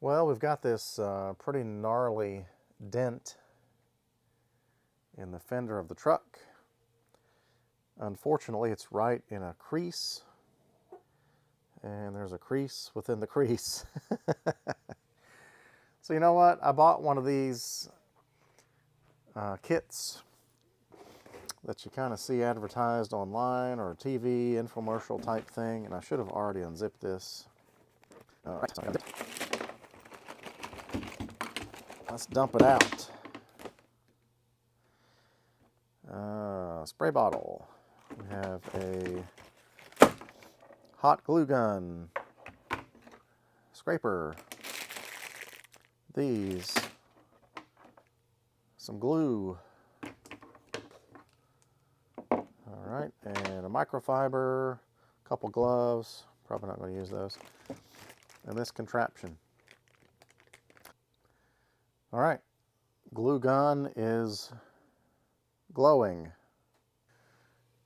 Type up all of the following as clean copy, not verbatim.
Well, we've got this pretty gnarly dent in the fender of the truck. Unfortunately, it's right in a crease, and there's a crease within the crease. So you know what? I bought one of these kits that you kind of see advertised online or TV, infomercial type thing, and I should have already unzipped this. All right, so let's dump it out. Spray bottle. We have a hot glue gun, scraper, these, some glue, all right, and a microfiber, a couple gloves, probably not going to use those, and this contraption. All right, glue gun is glowing.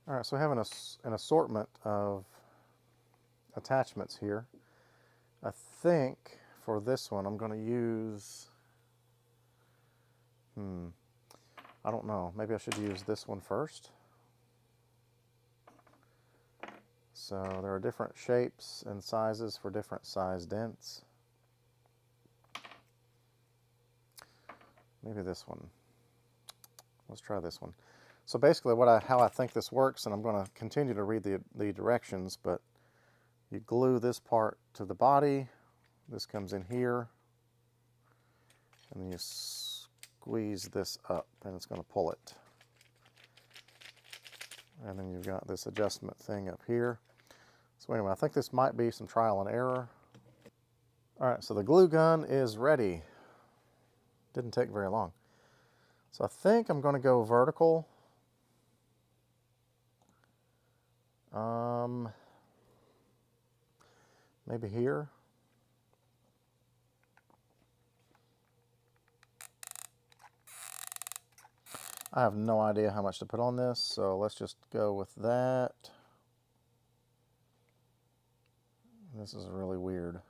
All right, so I have an assortment of attachments here. I think for this one I'm going to use, I don't know, maybe I should use this one first. So there are different shapes and sizes for different size dents. Maybe this one. Let's try this one. So basically how I think this works, and I'm going to continue to read the directions, but you glue this part to the body, this comes in here, and then you squeeze this up and it's going to pull it. And then you've got this adjustment thing up here. So anyway, I think this might be some trial and error. All right, so the glue gun is ready. Didn't take very long. So I think I'm going to go vertical. Maybe here. I have no idea how much to put on this, so let's just go with that. This is really weird.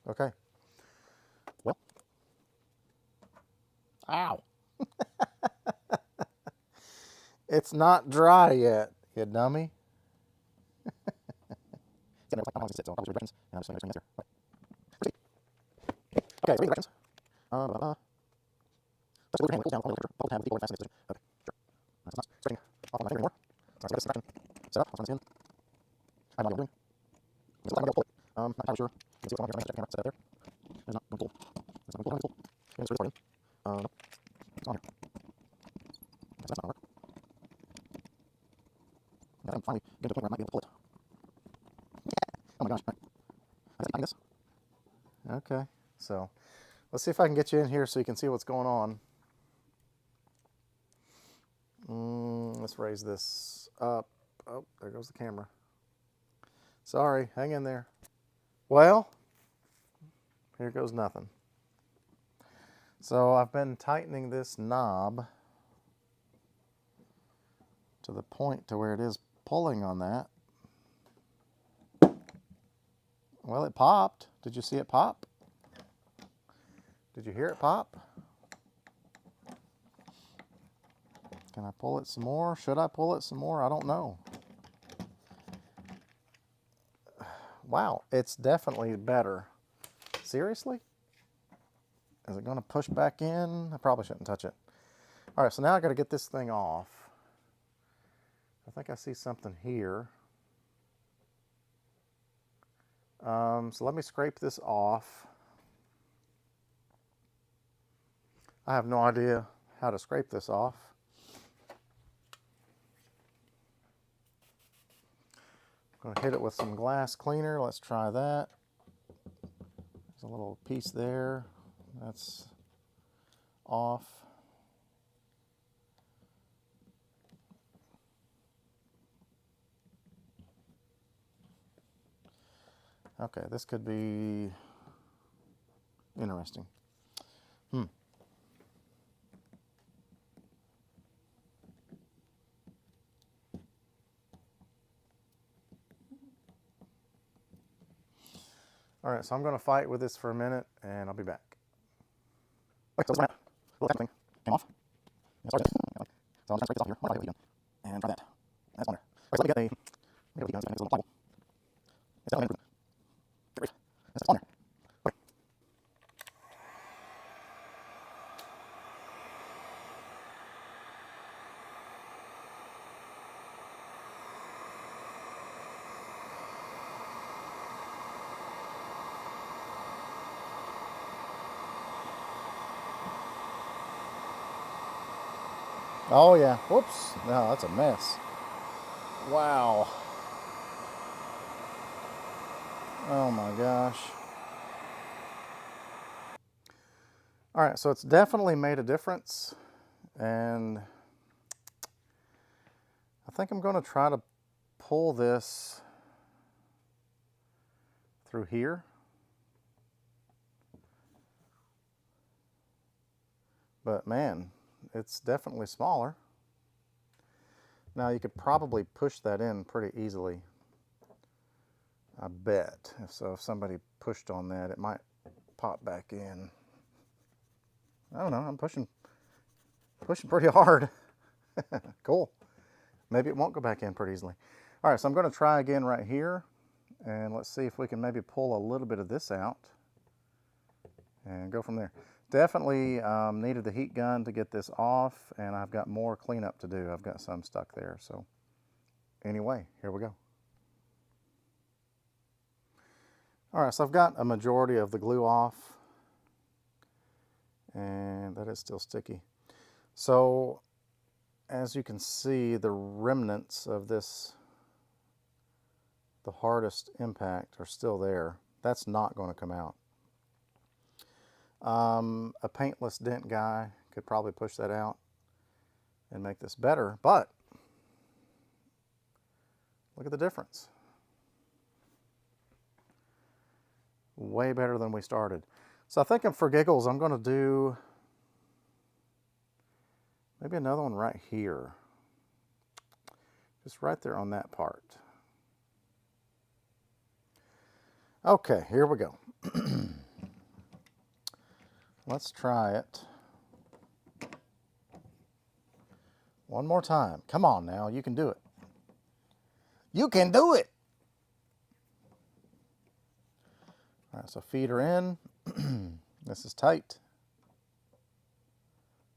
Okay. Well. Ow. It's not dry yet, you dummy. Okay, so read the directions. Let's glue your hand down on the picture. Hold the hand with the keyboard and fasten the position. Okay, sure. That's not stretching off on my finger anymore. So I got this direction set up. I'll turn this in. I have no idea what I'm doing. It looks like I'm going to pull it. Not entirely sure. You can see what's on here. Just check the camera. Set it there. It's not going to pull. It's not going to pull. And it's really starting. Nope. It's on here. So that's not going to work. Yeah, I'm finally getting to the point where I might be able to pull it. Oh my gosh. All right. I this. Okay. So let's see if I can get you in here so you can see what's going on. Let's raise this up. Oh, there goes the camera. Sorry, hang in there. Well, here goes nothing. So I've been tightening this knob to the point to where it is pulling on that. Well, it popped. Did you see it pop? Did you hear it pop? Can I pull it some more? Should I pull it some more? I don't know. Wow, it's definitely better. Seriously? Is it going to push back in? I probably shouldn't touch it. All right, so now I got to get this thing off. I think I see something here. So let me scrape this off. I have no idea how to scrape this off. I'm going to hit it with some glass cleaner. Let's try that. There's a little piece there. That's off. Okay, this could be interesting. All right, so I'm going to fight with this for a minute, and I'll be back. Okay, so this one, little thing came off. Yeah, sorry. So I'm just going to scrape this off here. What do I do again? And try that. That's one there. Okay, so let me get a gun so I can use a little pliable. It's definitely an improvement. Get rid. That's on there. Okay. Oh yeah. Whoops. No, that's a mess. Wow. Oh my gosh. All right, so it's definitely made a difference, and I think I'm going to try to pull this through here. But man, it's definitely smaller. Now you could probably push that in pretty easily, I bet. So if somebody pushed on that, it might pop back in. I don't know, I'm pushing pretty hard. Cool. Maybe it won't go back in pretty easily. All right, so I'm going to try again right here, and let's see if we can maybe pull a little bit of this out and go from there. Definitely needed the heat gun to get this off, and I've got more cleanup to do. I've got some stuck there. So anyway, here we go. All right, so I've got a majority of the glue off, and that is still sticky. So as you can see, the remnants of this, the hardest impact, are still there. That's not going to come out. A paintless dent guy could probably push that out and make this better, but look at the difference. Way better than we started. So I think for giggles, I'm going to do maybe another one right here. Just right there on that part. Okay, here we go. Let's try it one more time. Come on now, you can do it. You can do it! All right, so feet are in. This is tight.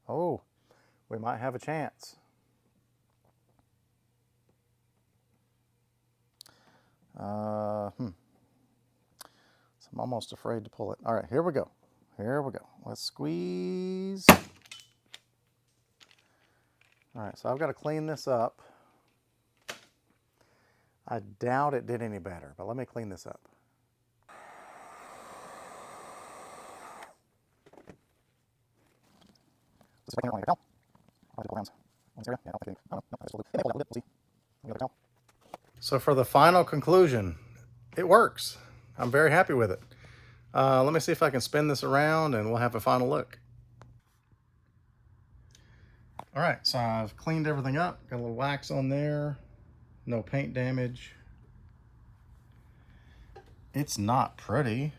Oh, we might have a chance. So I'm almost afraid to pull it. All right, here we go. Here we go. Let's squeeze. All right, so I've got to clean this up. I doubt it did any better, but let me clean this up. This is right there on your towel. I'll pull around on this area. Yeah, I don't think I don't know. I just will do. It may hold a little bit. We'll see. Let me get the towel. So for the final conclusion, it works. I'm very happy with it. Let me see if I can spin this around and we'll have a final look. All right, so I've cleaned everything up. Got a little wax on there. No paint damage. It's not pretty,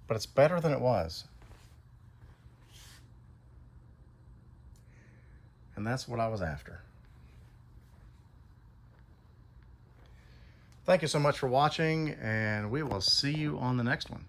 but it's better than it was. And that's what I was after. Thank you so much for watching, and we will see you on the next one.